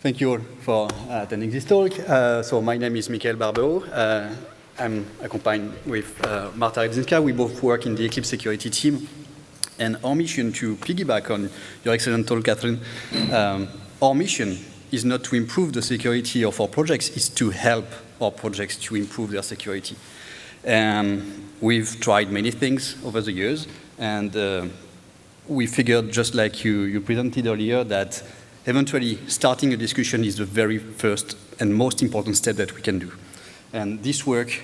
Thank you all for attending this talk. So my name is Mikaël Barbero. I'm accompanied with Marta Rybczynska. We both work in the Eclipse security team. And our mission, to piggyback on your excellent talk, Catherine, our mission is not to improve the security of our projects, it's to help our projects to improve their security. We've tried many things over the years, and we figured, just like you presented earlier, that eventually starting a discussion is the very first and most important step that we can do. And this work,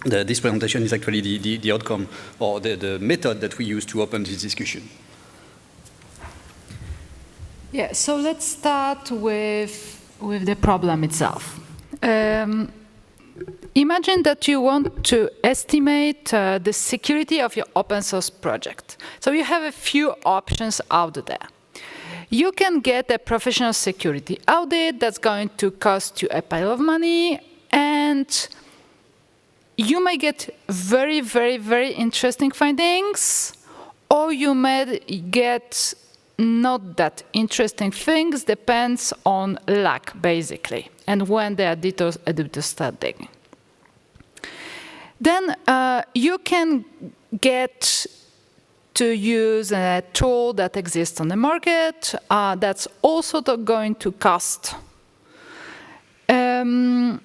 this presentation is actually the outcome, or the method that we use to open this discussion. Yeah, so let's start with the problem itself. Imagine that you want to estimate the security of your open source project. So you have a few options out there. You can get a professional security audit that's going to cost you a pile of money, and you may get very, very, very interesting findings, or you may get not that interesting things, depends on luck, basically, and when the editors start digging. Then you can get to use a tool that exists on the market that's also going to cost. And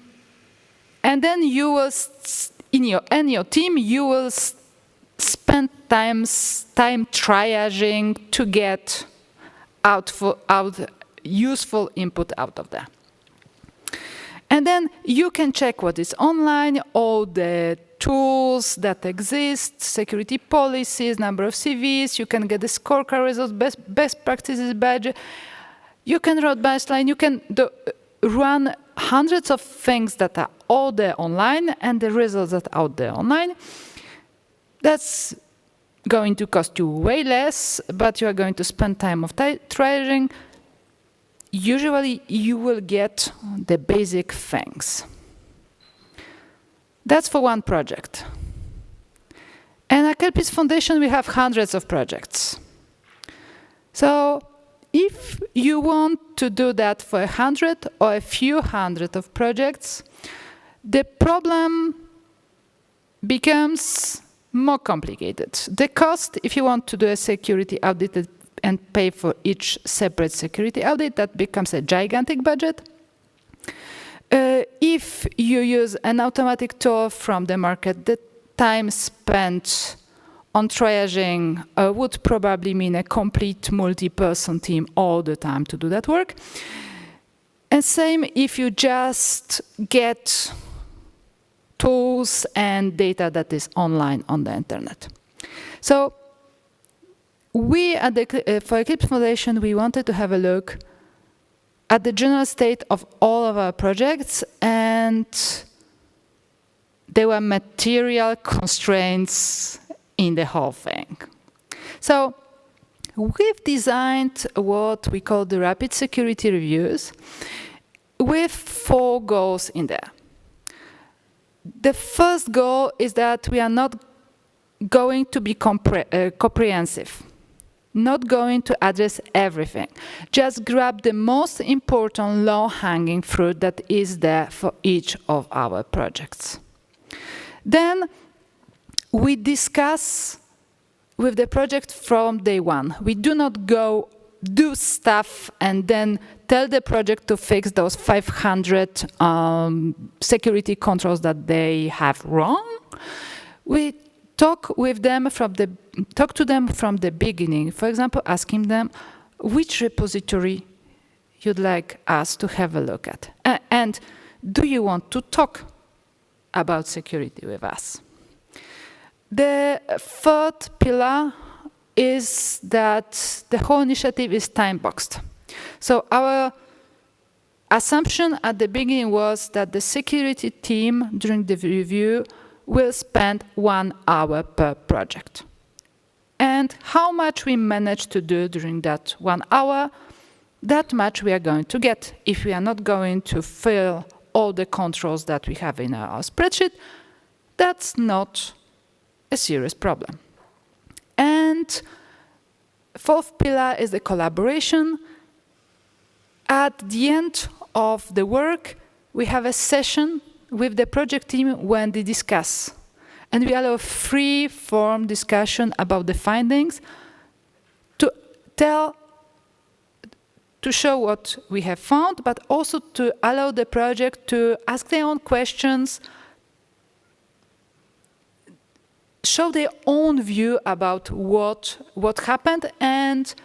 then you will, in your team, you will spend time triaging to get useful input out of that. And then you can check what is online, all the tools that exist, security policies, number of CVs, you can get the scorecard results, best practices badge, you can run baseline, you can run hundreds of things that are all there online and the results that are out there online. That's going to cost you way less, but you are going to spend time of triaging. Usually you will get the basic things. That's for one project. And at Eclipse Foundation, we have hundreds of projects. So if you want to do that for 100 or a few hundred of projects, the problem becomes more complicated. The cost, if you want to do a security audit and pay for each separate security audit, that becomes a gigantic budget. If you use an automatic tool from the market, the time spent on triaging would probably mean a complete multi-person team all the time to do that work. And same if you just get tools and data that is online on the internet. So we at for Eclipse Foundation, we wanted to have a look at the general state of all of our projects, and there were material constraints in the whole thing. So we've designed what we call the rapid security reviews with 4 goals in there. The first goal is that we are not going to be comprehensive. Not going to address everything. Just grab the most important low-hanging fruit that is there for each of our projects. Then we discuss with the project from day one. We do not go do stuff and then tell the project to fix those 500 security controls that they have wrong. We talk to them from the beginning. For example, asking them which repository you'd like us to have a look at. And do you want to talk about security with us? The third pillar is that the whole initiative is time-boxed. So our assumption at the beginning was that the security team during the review will spend 1 hour per project. And how much we manage to do during that 1 hour, that much we are going to get. If we are not going to fill all the controls that we have in our spreadsheet, that's not a serious problem. And fourth pillar is the collaboration. at the end of the work, we have a session with the project team when they discuss. And we allow free-form discussion about the findings to show what we have found, but also to allow the project to ask their own questions, show their own view about what happened, and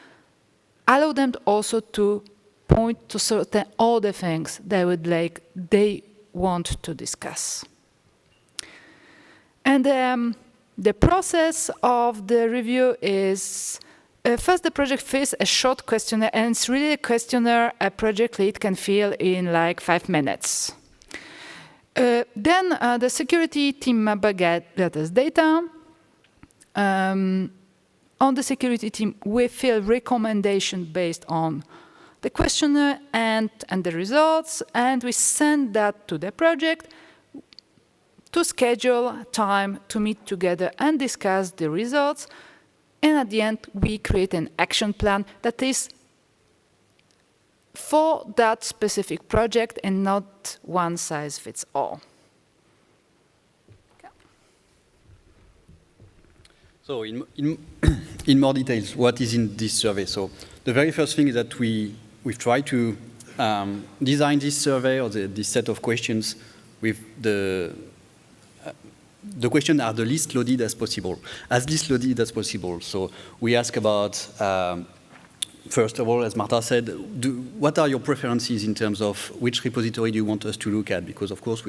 allow them also to point to certain other things they want to discuss. And the process of the review is, first the project fills a short questionnaire, and it's really a questionnaire a project lead can fill in like 5 minutes. Then the security team member gathers data. On the security team, we fill recommendation based on the questionnaire and the results, and we send that to the project to schedule time to meet together and discuss the results. And at the end, we create an action plan that is for that specific project and not one size fits all. Okay. So in more details, what is in this survey? So the very first thing is that we've tried to design this survey or this set of questions with the questions are the least loaded as possible, So we ask about, first of all, as Marta said, what are your preferences in terms of which repository do you want us to look at? Because of course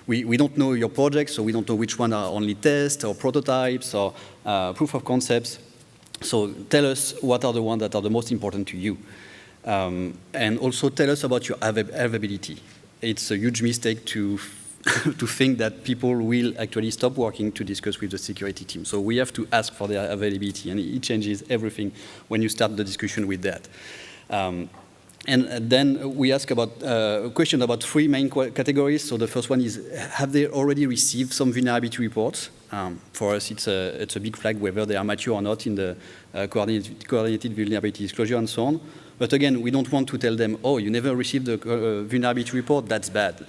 we don't know your project, so we don't know which one are only tests or prototypes or proof of concepts. So tell us what are the ones that are the most important to you. And also tell us about your availability. It's a huge mistake to think that people will actually stop working to discuss with the security team. So we have to ask for their availability, and it changes everything when you start the discussion with that. And then we ask about a question about 3 main categories. So the first one is, have they already received some vulnerability reports? For us, it's a big flag whether they are mature or not in the coordinated vulnerability disclosure and so on. But again, we don't want to tell them, oh, you never received the vulnerability report, that's bad.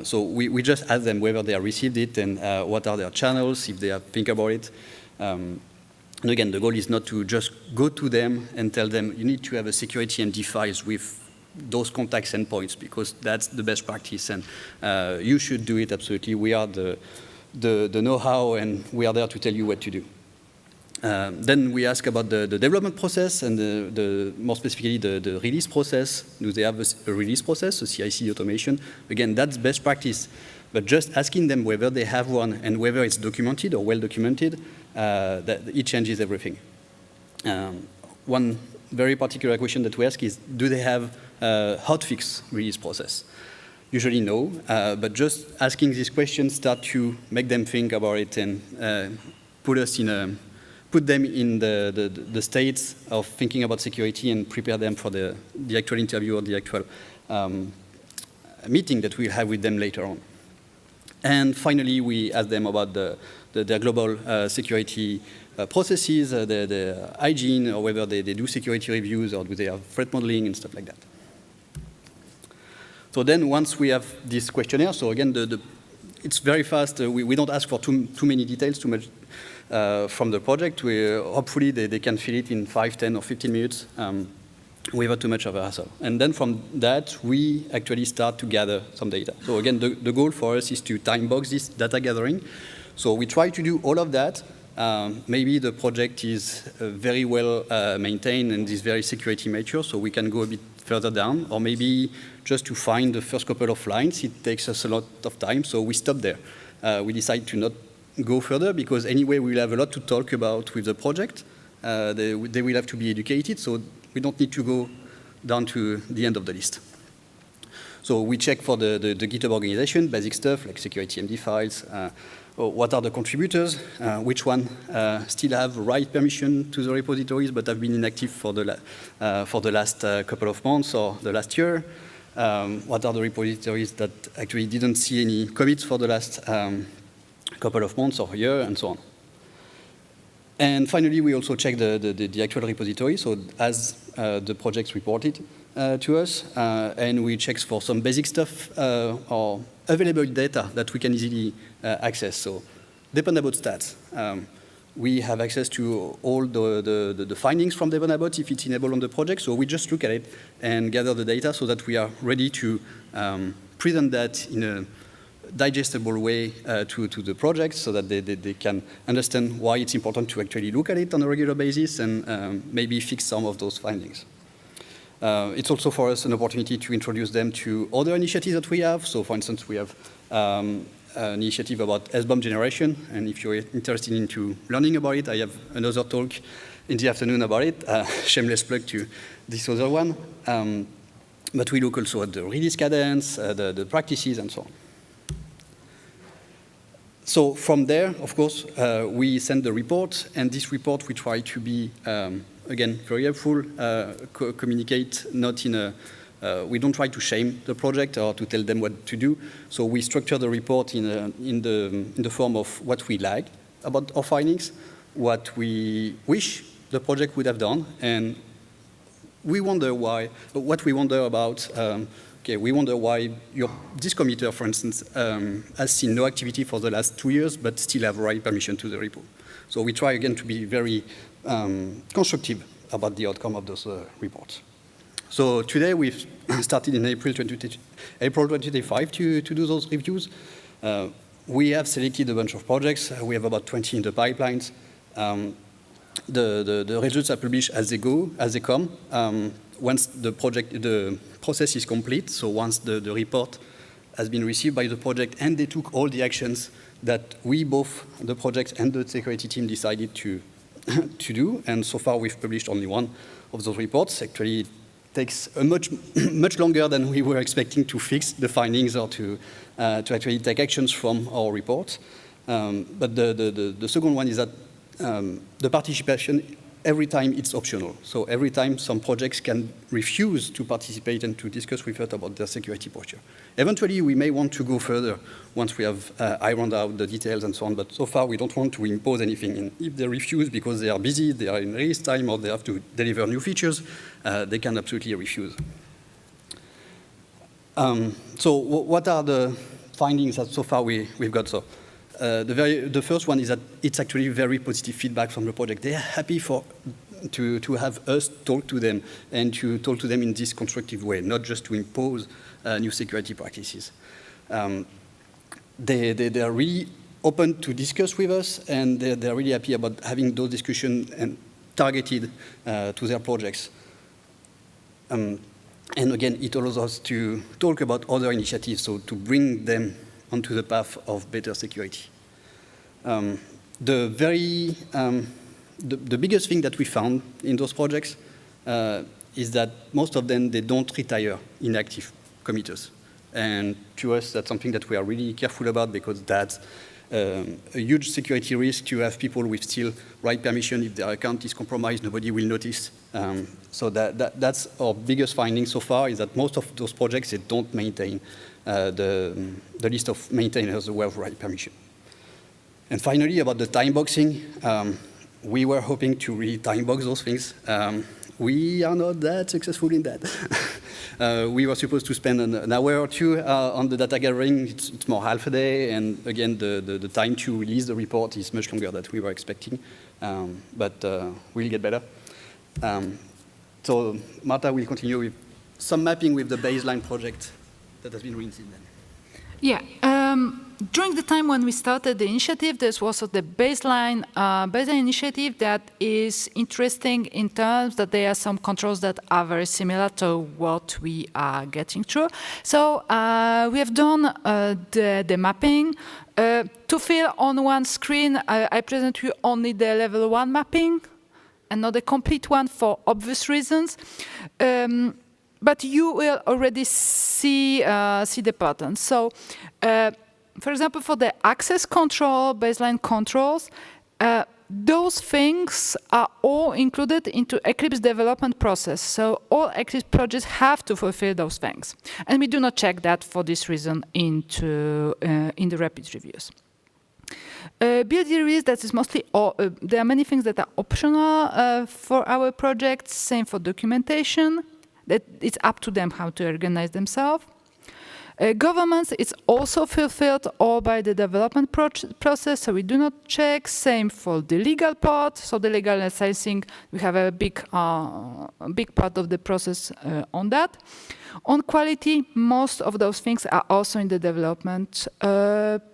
So we just ask them whether they have received it and what are their channels, if they have think about it. And again, the goal is not to just go to them and tell them, you need to have a security MD files with those contacts and points, because that's the best practice, and you should do it absolutely. We are the know-how, and we are there to tell you what to do. Then we ask about the development process and more specifically the release process. Do they have a release process, a CI/CD automation? Again, that's best practice. But just asking them whether they have one and whether it's documented or well documented, it changes everything. One very particular question that we ask is, do they have a hotfix release process? Usually no, but just asking these questions start to make them think about it and put them in the states of thinking about security and prepare them for the actual interview or the actual meeting that we'll have with them later on. And finally, we ask them about their global security processes, the hygiene, or whether they do security reviews or do they have threat modeling and stuff like that. So then once we have this questionnaire, so again, it's very fast. We don't ask for too many details, too much from the project. Hopefully they can fill it in 5, 10, or 15 minutes without too much of a hassle. And then from that, we actually start to gather some data. So again, the goal for us is to time box this data gathering. So we try to do all of that. Maybe the project is very well maintained and is very security mature, so we can go a bit further down, or maybe just to find the first couple of lines, it takes us a lot of time, so we stop there. We decide to not go further, because anyway we will have a lot to talk about with the project. They will have to be educated, so we don't need to go down to the end of the list. So we check for the GitHub organization, basic stuff like security MD files, what are the contributors, which one still have right permission to the repositories but have been inactive for the last couple of months or the last year, what are the repositories that actually didn't see any commits for the last couple of months or year, and so on. And finally, we also check the actual repository. So as the projects reported, to us, and we check for some basic stuff or available data that we can easily access. So, dependable stats. We have access to all the findings from dependable if it's enabled on the project. So we just look at it and gather the data so that we are ready to present that in a digestible way to the project so that they can understand why it's important to actually look at it on a regular basis and maybe fix some of those findings. It's also for us an opportunity to introduce them to other initiatives that we have. So for instance, we have an initiative about SBOM generation, and if you're interested into learning about it, I have another talk in the afternoon about it. Shameless plug to this other one. But we look also at the release cadence, the practices, and so on. So from there, of course, we send the report, and this report we try to be, again, very helpful, communicate not in a, we don't try to shame the project or to tell them what to do. So we structure the report in the form of what we like about our findings, what we wish the project would have done, and we wonder why, what we wonder about, okay, we wonder why this committer, for instance, has seen no activity for the last 2 years, but still have right permission to the repo. So we try again to be very constructive about the outcome of those reports. So today we've started in April 2025 to do those reviews. We have selected a bunch of projects. We have about 20 in the pipelines. The results are published as they go, as they come. Once the process is complete, so once the report has been received by the project and they took all the actions that we, both the project and the security team, decided to do, and so far we've published only one of those reports. Actually, it takes a much longer than we were expecting to fix the findings or to actually take actions from our report. But the second one is that the participation, every time it's optional. So every time some projects can refuse to participate and to discuss with us about their security posture. Eventually, we may want to go further once we have ironed out the details and so on, but so far we don't want to impose anything. And if they refuse because they are busy, they are in release time, or they have to deliver new features, they can absolutely refuse. So what are the findings that so far we've got? So the first one is that it's actually very positive feedback from the project. They are happy to have us talk to them and to talk to them in this constructive way, not just to impose new security practices. They are really open to discuss with us, and they're really happy about having those discussions and targeted to their projects. And again, it allows us to talk about other initiatives, so to bring them onto the path of better security. The biggest thing that we found in those projects is that most of them, they don't retire inactive committers. And to us, that's something that we are really careful about, because that's a huge security risk to have people with still right permission. If their account is compromised, nobody will notice. So that's our biggest finding so far, is that most of those projects, they don't maintain the list of maintainers who have right permission. And finally, about the time boxing, we were hoping to really time box those things. We are not that successful in that. We were supposed to spend an hour or two on the data gathering. It's more half a day, and again, the time to release the report is much longer than we were expecting. But we'll get better. So Marta will continue with some mapping with the baseline project that has been released then. Yeah. During the time when we started the initiative, there was also the baseline initiative that is interesting in terms that there are some controls that are very similar to what we are getting through. So we have done the mapping. To fill on one screen, I present you only the level 1 mapping and not the complete one for obvious reasons. But you will already see the pattern. So, for example, for the access control, baseline controls, those things are all included into Eclipse development process. So all Eclipse projects have to fulfill those things. And we do not check that for this reason in the rapid reviews. Build release, that is mostly, there are many things that are optional for our projects, same for documentation. that it's up to them how to organize themselves. Governments, it's also fulfilled all by the development process, so we do not check. Same for the legal part. So the legal licensing, we have a big part of the process on that. On quality, most of those things are also in the development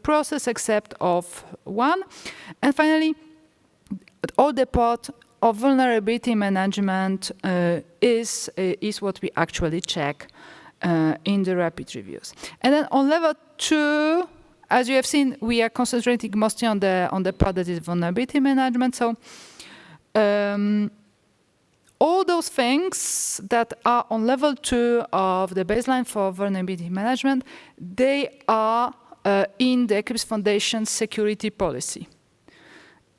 process, except of one. And finally, all the part of vulnerability management is what we actually check in the rapid reviews. And then on level 2, as you have seen, we are concentrating mostly on the part that is vulnerability management. So all those things that are on level 2 of the baseline for vulnerability management, they are in the Eclipse Foundation security policy.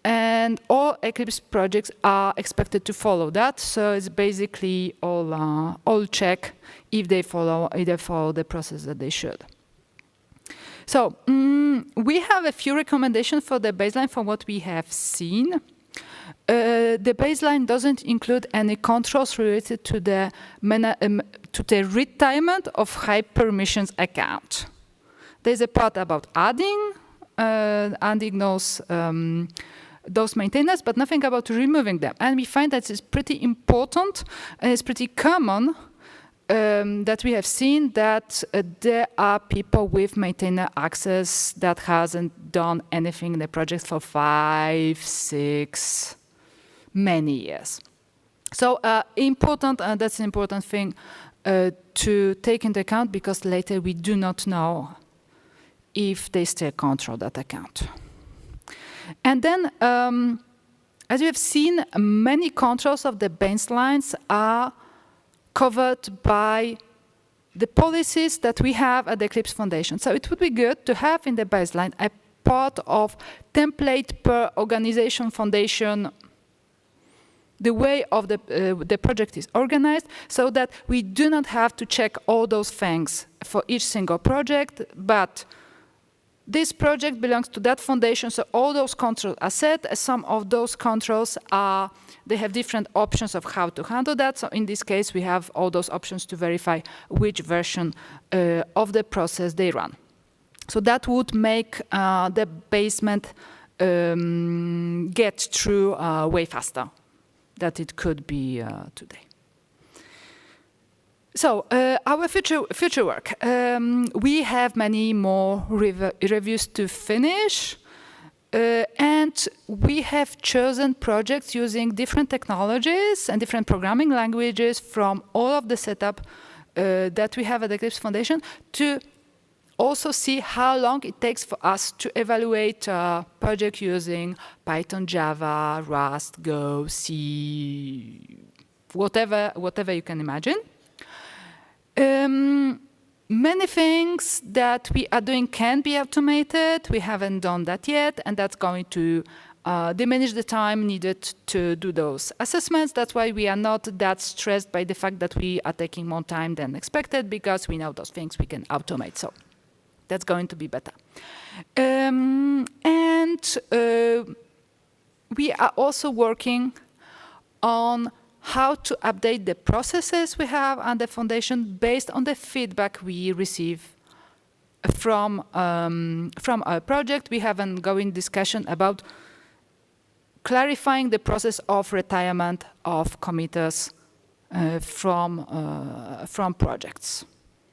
And all Eclipse projects are expected to follow that. So it's basically all check if they follow the process that they should. So we have a few recommendations for the baseline from what we have seen. The baseline doesn't include any controls related to the retirement of high permissions account. There's a part about adding those maintainers, but nothing about removing them. And we find that it's pretty important and it's pretty common that we have seen that there are people with maintainer access that hasn't done anything in the project for 5, 6, many years. So important, and that's an important thing to take into account, because later we do not know if they still control that account. And then, as you have seen, many controls of the baselines are covered by the policies that we have at the Eclipse Foundation. So it would be good to have in the baseline a part of template per organization foundation, the way of the project is organized, so that we do not have to check all those things for each single project, but this project belongs to that foundation, so all those controls are set. Some of those controls they have different options of how to handle that. So in this case, we have all those options to verify which version of the process they run. So that would make the basement get through way faster than it could be today. So our future work. We have many more reviews to finish, and we have chosen projects using different technologies and different programming languages from all of the setup that we have at the Eclipse Foundation to also see how long it takes for us to evaluate a project using Python, Java, Rust, Go, C, whatever you can imagine. Many things that we are doing can be automated. We haven't done that yet, and that's going to diminish the time needed to do those assessments. That's why we are not that stressed by the fact that we are taking more time than expected, because we know those things we can automate. So that's going to be better. We are also working on how to update the processes we have on the foundation based on the feedback we receive from our project. We have an ongoing discussion about clarifying the process of retirement of committers from projects.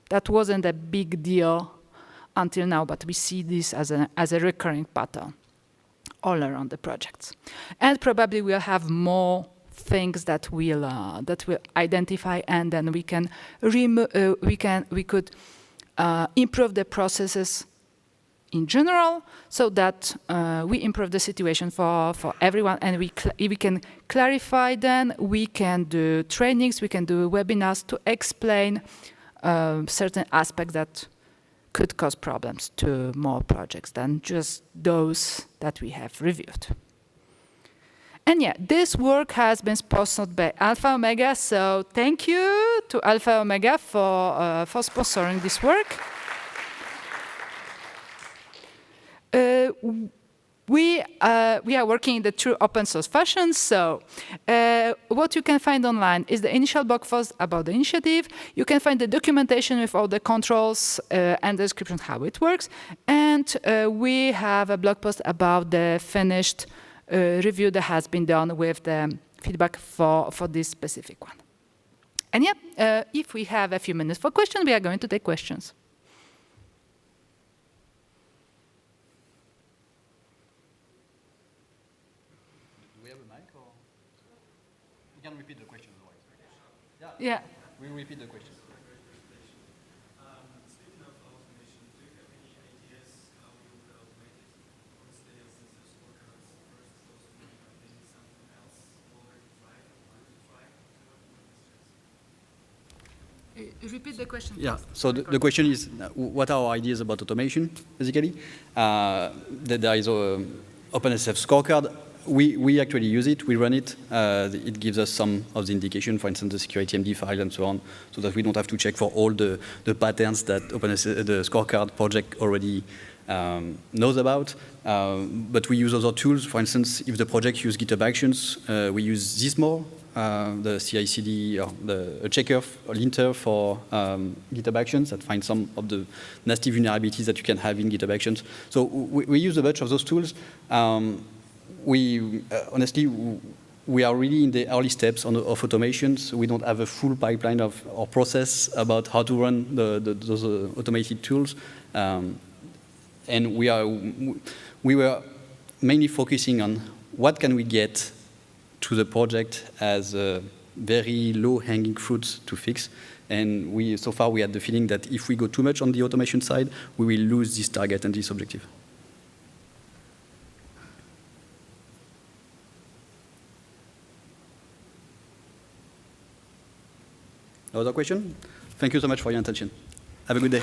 That wasn't a big deal until now, but we see this as a recurring pattern all around the projects. And probably we'll have more things that we'll identify, and then we could improve the processes in general, so that we improve the situation for everyone, and we can clarify. Then we can do trainings, we can do webinars to explain certain aspects that could cause problems to more projects than just those that we have reviewed. And yeah, this work has been sponsored by Alpha Omega, so thank you to Alpha Omega for sponsoring this work. we are working in the true open source fashion, so what you can find online is the initial blog post about the initiative. You can find the documentation with all the controls and the description how it works. And we have a blog post about the finished review that has been done with the feedback for this specific one. And yeah, if we have a few minutes for questions, we are going to take questions. You can repeat the question otherwise. Yeah. We'll repeat the question. Speaking of automation, do you have any ideas how you would automate it? Honestly, since the scorecards first close to me, maybe something else already tried or want to try to Repeat the question. Yeah, so the question is, what are our ideas about automation, basically? There is an OpenSF scorecard. We actually use it, we run it. It gives us some of the indication, for instance, the security MD file and so on, so that we don't have to check for all the patterns that the scorecard project already knows about. But we use other tools. For instance, if the project uses GitHub Actions, we use Zismore, the CI/CD, or a checker, a linter for GitHub Actions that finds some of the nasty vulnerabilities that you can have in GitHub Actions. So we use a bunch of those tools. Honestly, we are really in the early steps of automation, so we don't have a full pipeline or process about how to run those automated tools. And we were mainly focusing on what can we get to the project as a very low-hanging fruit to fix. And so far we had the feeling that if we go too much on the automation side, we will lose this target and this objective. Other question? Thank you so much for your attention. Have a good day.